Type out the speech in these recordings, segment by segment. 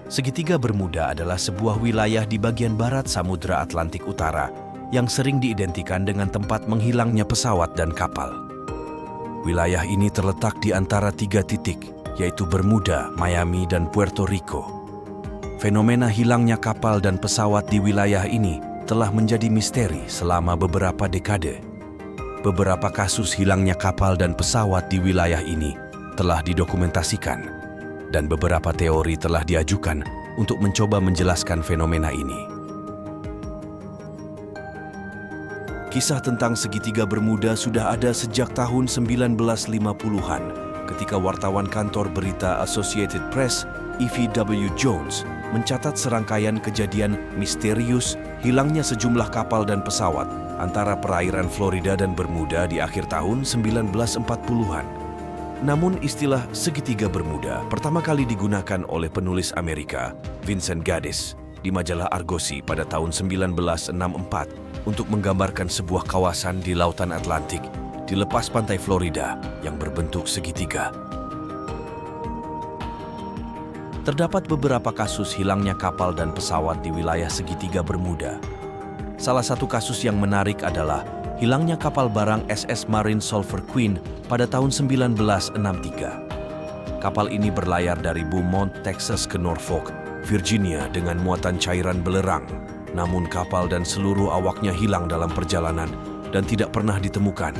Segitiga Bermuda adalah sebuah wilayah di bagian barat Samudra Atlantik Utara yang sering diidentikan dengan tempat menghilangnya pesawat dan kapal. Wilayah ini terletak di antara 3 titik, yaitu Bermuda, Miami, dan Puerto Rico. Fenomena hilangnya kapal dan pesawat di wilayah ini telah menjadi misteri selama beberapa dekade. Beberapa kasus hilangnya kapal dan pesawat di wilayah ini telah didokumentasikan, dan beberapa teori telah diajukan untuk mencoba menjelaskan fenomena ini. Kisah tentang segitiga Bermuda sudah ada sejak tahun 1950-an ketika wartawan kantor berita Associated Press, E.V.W. Jones, mencatat serangkaian kejadian misterius hilangnya sejumlah kapal dan pesawat antara perairan Florida dan Bermuda di akhir tahun 1940-an. Namun istilah segitiga Bermuda pertama kali digunakan oleh penulis Amerika, Vincent Gaddis, di majalah Argosy pada tahun 1964 untuk menggambarkan sebuah kawasan di Lautan Atlantik di lepas pantai Florida yang berbentuk segitiga. Terdapat beberapa kasus hilangnya kapal dan pesawat di wilayah segitiga Bermuda. Salah satu kasus yang menarik adalah hilangnya kapal barang SS Marine Sulphur Queen pada tahun 1963. Kapal ini berlayar dari Beaumont, Texas ke Norfolk, Virginia dengan muatan cairan belerang. Namun kapal dan seluruh awaknya hilang dalam perjalanan dan tidak pernah ditemukan.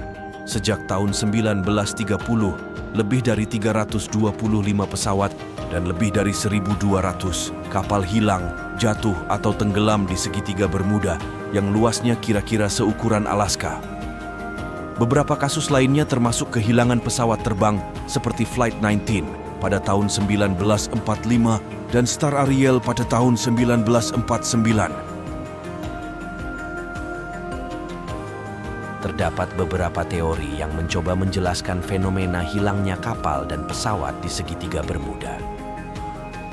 Sejak tahun 1930, lebih dari 325 pesawat dan lebih dari 1.200 kapal hilang, jatuh atau tenggelam di segitiga Bermuda yang luasnya kira-kira seukuran Alaska. Beberapa kasus lainnya termasuk kehilangan pesawat terbang seperti Flight 19 pada tahun 1945 dan Star Ariel pada tahun 1949. Terdapat beberapa teori yang mencoba menjelaskan fenomena hilangnya kapal dan pesawat di segitiga Bermuda.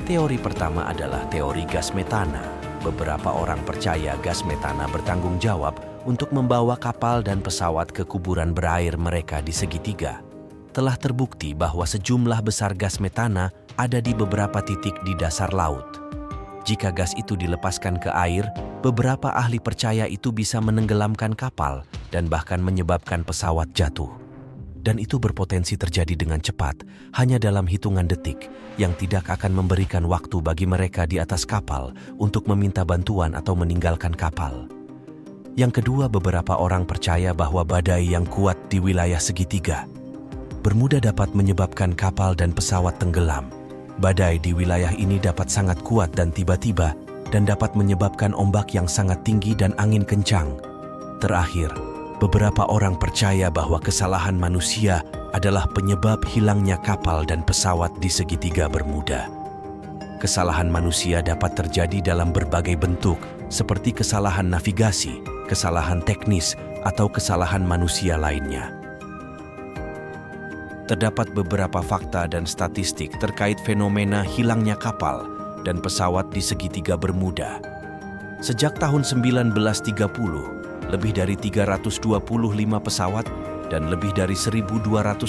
Teori pertama adalah teori gas metana. Beberapa orang percaya gas metana bertanggung jawab untuk membawa kapal dan pesawat ke kuburan berair mereka di segitiga. Telah terbukti bahwa sejumlah besar gas metana ada di beberapa titik di dasar laut. Jika gas itu dilepaskan ke air, beberapa ahli percaya itu bisa menenggelamkan kapal dan bahkan menyebabkan pesawat jatuh. Dan itu berpotensi terjadi dengan cepat, hanya dalam hitungan detik, yang tidak akan memberikan waktu bagi mereka di atas kapal untuk meminta bantuan atau meninggalkan kapal. Yang kedua, beberapa orang percaya bahwa badai yang kuat di wilayah segitiga Bermuda dapat menyebabkan kapal dan pesawat tenggelam. Badai di wilayah ini dapat sangat kuat dan tiba-tiba, dan dapat menyebabkan ombak yang sangat tinggi dan angin kencang. Terakhir, beberapa orang percaya bahwa kesalahan manusia adalah penyebab hilangnya kapal dan pesawat di segitiga Bermuda. Kesalahan manusia dapat terjadi dalam berbagai bentuk, seperti kesalahan navigasi, kesalahan teknis, atau kesalahan manusia lainnya. Terdapat beberapa fakta dan statistik terkait fenomena hilangnya kapal dan pesawat di segitiga Bermuda. Sejak tahun 1930, lebih dari 325 pesawat dan lebih dari 1.200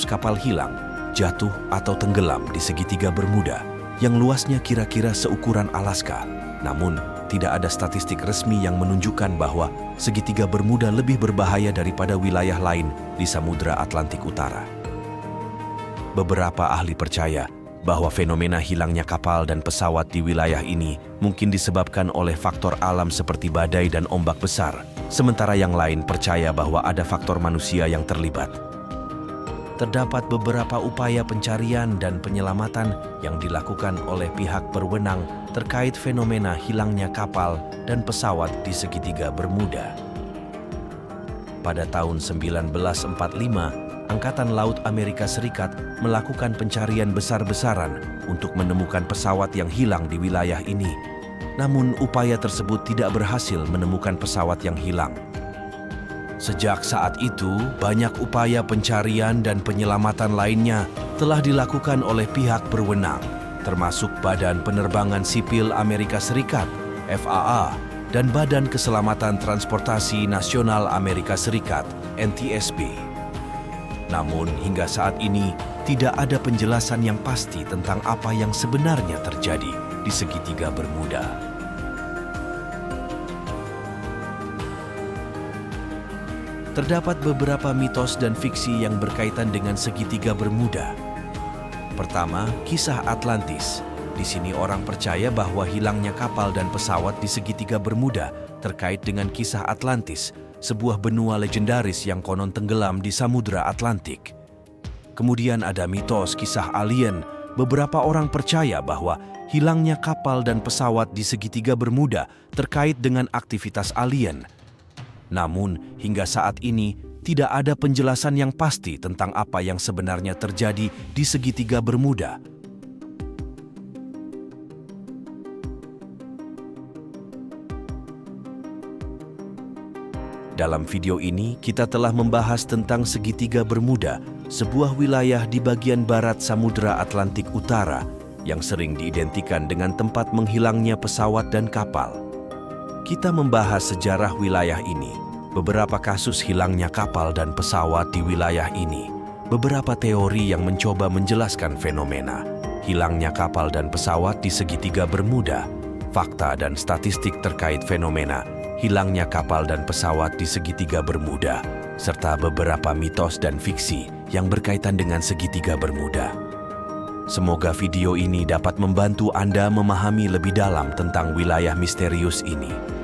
kapal hilang, jatuh atau tenggelam di segitiga Bermuda yang luasnya kira-kira seukuran Alaska. Namun, tidak ada statistik resmi yang menunjukkan bahwa segitiga Bermuda lebih berbahaya daripada wilayah lain di Samudra Atlantik Utara. Beberapa ahli percaya bahwa fenomena hilangnya kapal dan pesawat di wilayah ini mungkin disebabkan oleh faktor alam seperti badai dan ombak besar, sementara yang lain percaya bahwa ada faktor manusia yang terlibat. Terdapat beberapa upaya pencarian dan penyelamatan yang dilakukan oleh pihak berwenang terkait fenomena hilangnya kapal dan pesawat di segitiga Bermuda. Pada tahun 1945, Angkatan Laut Amerika Serikat melakukan pencarian besar-besaran untuk menemukan pesawat yang hilang di wilayah ini. Namun, upaya tersebut tidak berhasil menemukan pesawat yang hilang. Sejak saat itu, banyak upaya pencarian dan penyelamatan lainnya telah dilakukan oleh pihak berwenang, termasuk Badan Penerbangan Sipil Amerika Serikat, FAA, dan Badan Keselamatan Transportasi Nasional Amerika Serikat, NTSB. Namun, hingga saat ini, tidak ada penjelasan yang pasti tentang apa yang sebenarnya terjadi di segitiga Bermuda. Terdapat beberapa mitos dan fiksi yang berkaitan dengan segitiga Bermuda. Pertama, kisah Atlantis. Di sini orang percaya bahwa hilangnya kapal dan pesawat di segitiga Bermuda terkait dengan kisah Atlantis, sebuah benua legendaris yang konon tenggelam di Samudra Atlantik. Kemudian ada mitos kisah alien. Beberapa orang percaya bahwa hilangnya kapal dan pesawat di segitiga Bermuda terkait dengan aktivitas alien. Namun, hingga saat ini, tidak ada penjelasan yang pasti tentang apa yang sebenarnya terjadi di segitiga Bermuda. Dalam video ini, kita telah membahas tentang segitiga Bermuda, sebuah wilayah di bagian barat Samudra Atlantik Utara yang sering diidentikan dengan tempat menghilangnya pesawat dan kapal. Kita membahas sejarah wilayah ini, beberapa kasus hilangnya kapal dan pesawat di wilayah ini, beberapa teori yang mencoba menjelaskan fenomena hilangnya kapal dan pesawat di segitiga Bermuda, fakta dan statistik terkait fenomena hilangnya kapal dan pesawat di segitiga Bermuda, serta beberapa mitos dan fiksi yang berkaitan dengan segitiga Bermuda. Semoga video ini dapat membantu Anda memahami lebih dalam tentang wilayah misterius ini.